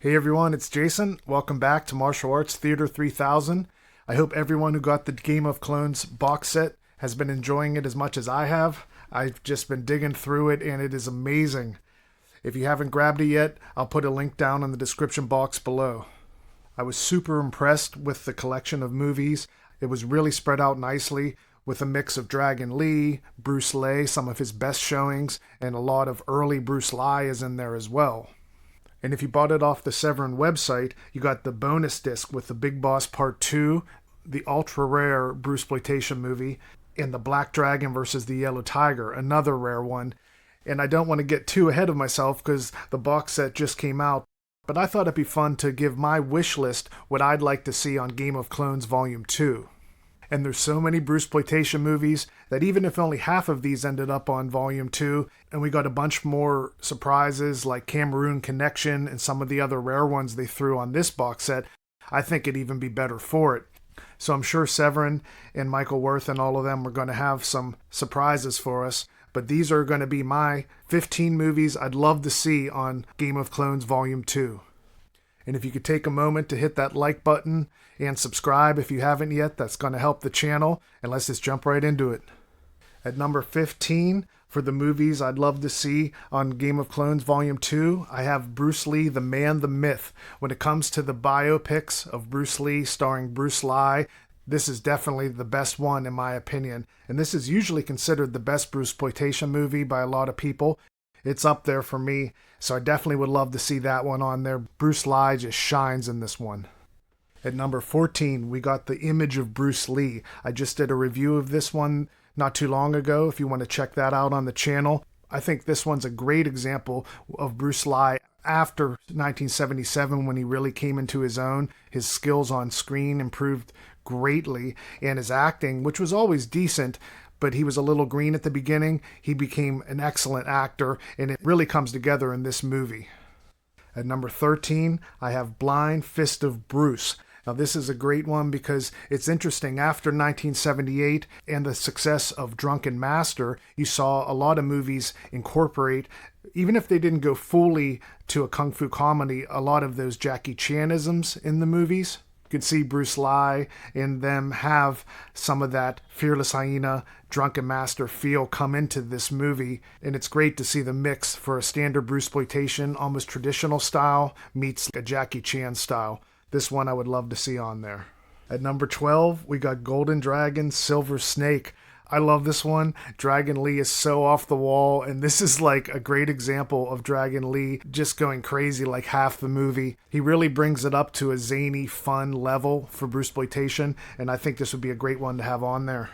Hey everyone, it's Jason. Welcome back to Martial Arts Theater 3000. I hope everyone who got the Game of Clones box set has been enjoying it as much as I have. I've just been digging through it and it is amazing. If you haven't grabbed it yet, I'll put a link down in the description box below. I was super impressed with the collection of movies. It was really spread out nicely with a mix of Dragon Lee, Bruce Lee, some of his best showings, and a lot of early Bruce Lee is in there as well. And if you bought it off the Severin website, you got the bonus disc with the Big Boss Part 2, the ultra rare Bruceploitation movie, and the Black Dragon versus the Yellow Tiger, another rare one. And I don't want to get too ahead of myself because the box set just came out, but I thought it'd be fun to give my wish list what I'd like to see on Game of Clones Volume 2. And there's so many Bruceploitation movies that even if only half of these ended up on Volume 2, and we got a bunch more surprises like Cameroon Connection and some of the other rare ones they threw on this box set, I think it'd even be better for it. So I'm sure Severin and Michael Worth and all of them are going to have some surprises for us, but these are going to be my 15 movies I'd love to see on Game of Clones Volume 2. And if you could take a moment to hit that like button and subscribe if you haven't yet, that's going to help the channel. And let's just jump right into it. At number 15, for the movies I'd love to see on Game of Clones Volume 2, I have Bruce Lee, the Man, the Myth. When it comes to the biopics of Bruce Lee starring Bruce Lee, this is definitely the best one in my opinion. And this is usually considered the best Bruceploitation movie by a lot of people. It's up there for me, so I definitely would love to see that one on there. Bruce Lee just shines in this one. At number 14, we got The Image of Bruce Lee. I just did a review of this one not too long ago, if you want to check that out on the channel. I think this one's a great example of Bruce Lee after 1977 when he really came into his own. His skills on screen improved greatly, and his acting, which was always decent, but he was a little green at the beginning. He became an excellent actor, and it really comes together in this movie. At number 13, I have Blind Fist of Bruce. Now, this is a great one because it's interesting. After 1978 and the success of Drunken Master, you saw a lot of movies incorporate, even if they didn't go fully to a kung fu comedy, a lot of those Jackie Chan-isms in the movies. You can see Bruce Lee and them have some of that Fearless Hyena, Drunken Master feel come into this movie. And it's great to see the mix for a standard Bruceploitation, almost traditional style, meets a Jackie Chan style. This one I would love to see on there. At number 12, we got Golden Dragon, Silver Snake. I love this one. Dragon Lee is so off the wall, and this is like a great example of Dragon Lee just going crazy like half the movie. He really brings it up to a zany, fun level for Bruceploitation, and I think this would be a great one to have on there.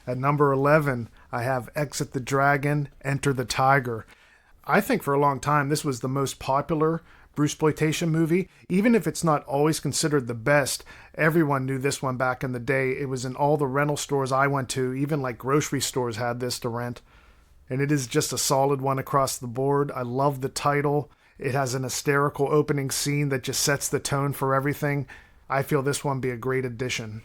At number 11, I have Exit the Dragon, Enter the Tiger. I think for a long time this was the most popular Bruceploitation movie. Even if it's not always considered the best, everyone knew this one back in the day. It was in all the rental stores I went to, even like grocery stores had this to rent. And it is just a solid one across the board. I love the title. It has an hysterical opening scene that just sets the tone for everything. I feel this one be a great addition.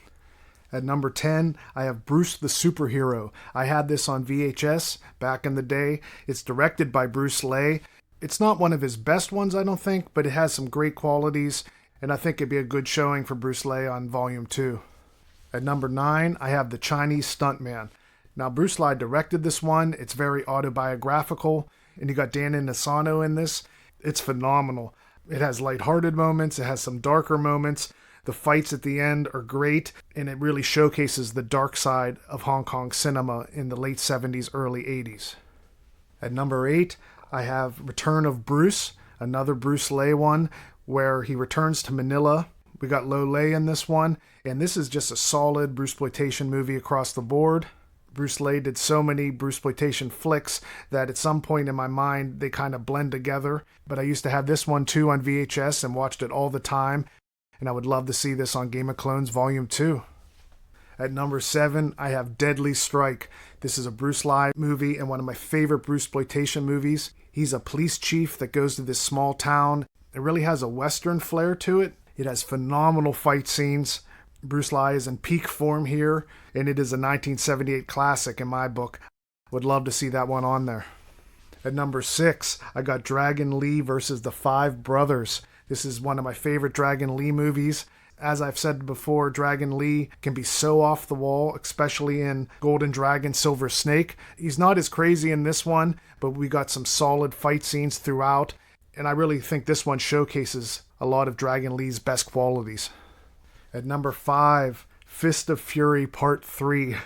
At number 10, I have Bruce the Superhero. I had this on VHS back in the day. It's directed by Bruce Lee. It's not one of his best ones, I don't think, but it has some great qualities, and I think it'd be a good showing for Bruce Lee on Volume 2. At number 9, I have The Chinese Stunt Man. Now, Bruce Lee directed this one. It's very autobiographical, and you got Dan Inosanto in this. It's phenomenal. It has lighthearted moments. It has some darker moments. The fights at the end are great, and it really showcases the dark side of Hong Kong cinema in the late 70s, early 80s. At number 8, I have Return of Bruce, another Bruce Lee one, where he returns to Manila. We got Lo Lei in this one, and this is just a solid Bruceploitation movie across the board. Bruce Lee did so many Bruceploitation flicks that at some point in my mind they kind of blend together, but I used to have this one too on VHS and watched it all the time, and I would love to see this on Game of Clones Volume 2. At number 7, I have Deadly Strike. This is a Bruce Lee movie and one of my favorite Bruceploitation movies. He's a police chief that goes to this small town. It really has a Western flair to it. It has phenomenal fight scenes. Bruce Lee is in peak form here, and it is a 1978 classic in my book. Would love to see that one on there. At number 6, I got Dragon Lee versus the Five Brothers. This is one of my favorite Dragon Lee movies. As I've said before, Dragon Lee can be so off the wall, especially in Golden Dragon, Silver Snake. He's not as crazy in this one, but we got some solid fight scenes throughout, and I really think this one showcases a lot of Dragon Lee's best qualities. At number 5, Fist of Fury Part 3.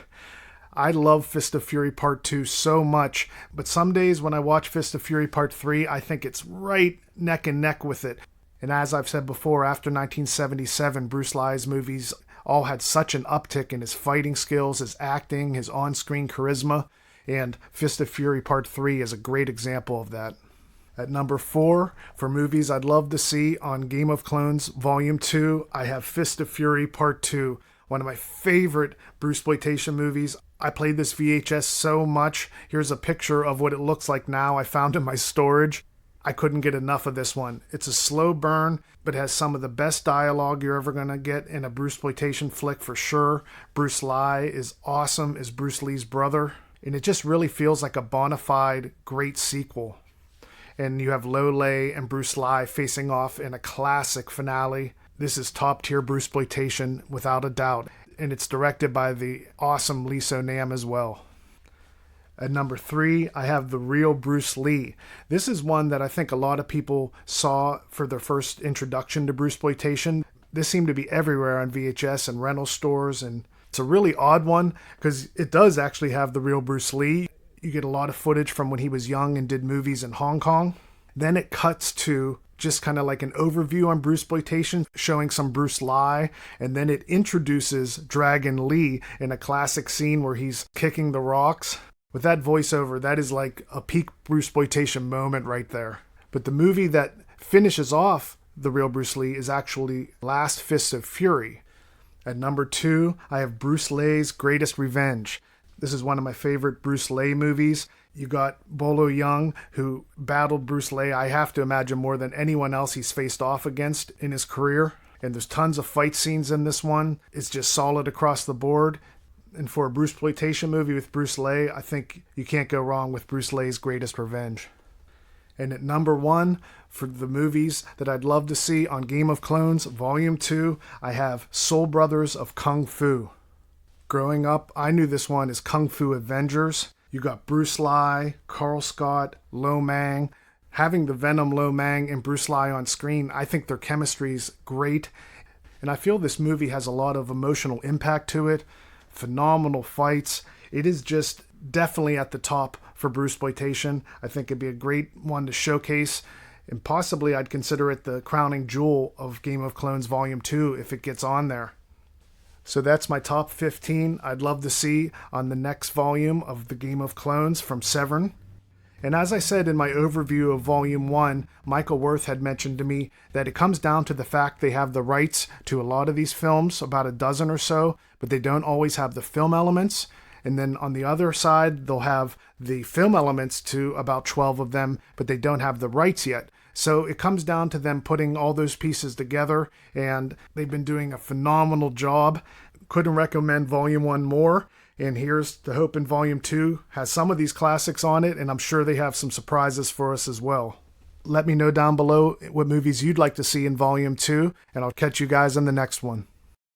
I love Fist of Fury Part 2 so much, but some days when I watch Fist of Fury Part 3, I think it's right neck and neck with it. And as I've said before, after 1977, Bruce Lee's movies all had such an uptick in his fighting skills, his acting, his on-screen charisma, and Fist of Fury Part 3 is a great example of that. At number 4, for movies I'd love to see on Game of Clones Volume 2, I have Fist of Fury Part 2, one of my favorite Bruceploitation movies. I played this VHS so much. Here's a picture of what it looks like now. I found in my storage. I couldn't get enough of this one. It's a slow burn, but has some of the best dialogue you're ever going to get in a Bruceploitation flick for sure. Bruce Lee is awesome as Bruce Lee's brother, and it just really feels like a bona fide great sequel. And you have Lo Lei and Bruce Lee facing off in a classic finale. This is top-tier Bruceploitation without a doubt, and it's directed by the awesome Lee So-nam as well. At number 3, I have The Real Bruce Lee. This is one that I think a lot of people saw for their first introduction to Bruceploitation. This seemed to be everywhere on VHS and rental stores, and it's a really odd one because it does actually have the real Bruce Lee. You get a lot of footage from when he was young and did movies in Hong Kong. Then it cuts to just kind of like an overview on Bruceploitation, showing some Bruce Lee, and then it introduces Dragon Lee in a classic scene where he's kicking the rocks. With that voiceover, that is like a peak Bruceploitation moment right there. But the movie that finishes off the real Bruce Lee is actually Last Fist of Fury. At number 2, I have Bruce Lee's Greatest Revenge. This is one of my favorite Bruce Lee movies. You got Bolo Yeung, who battled Bruce Lee, I have to imagine, more than anyone else he's faced off against in his career. And there's tons of fight scenes in this one. It's just solid across the board. And for a Bruceploitation movie with Bruce Lee, I think you can't go wrong with Bruce Lee's Greatest Revenge. And at number 1, for the movies that I'd love to see on Game of Clones Volume 2, I have Soul Brothers of Kung Fu. Growing up, I knew this one as Kung Fu Avengers. You got Bruce Lee, Carl Scott, Lo Mang. Having the Venom Lo Mang and Bruce Lee on screen, I think their chemistry is great. And I feel this movie has a lot of emotional impact to it. Phenomenal fights. It is just definitely at the top for Bruceploitation. I think it'd be a great one to showcase, and possibly I'd consider it the crowning jewel of Game of Clones Volume 2 if it gets on there. So that's my top 15 I'd love to see on the next volume of the Game of Clones from Severn. And as I said in my overview of Volume 1, Michael Worth had mentioned to me that it comes down to the fact they have the rights to a lot of these films, about a dozen or so, but they don't always have the film elements. And then on the other side, they'll have the film elements to about 12 of them, but they don't have the rights yet. So it comes down to them putting all those pieces together, and they've been doing a phenomenal job. Couldn't recommend Volume 1 more. And here's the hope in Volume 2 has some of these classics on it, and I'm sure they have some surprises for us as well. Let me know down below what movies you'd like to see in Volume 2, and I'll catch you guys in the next one.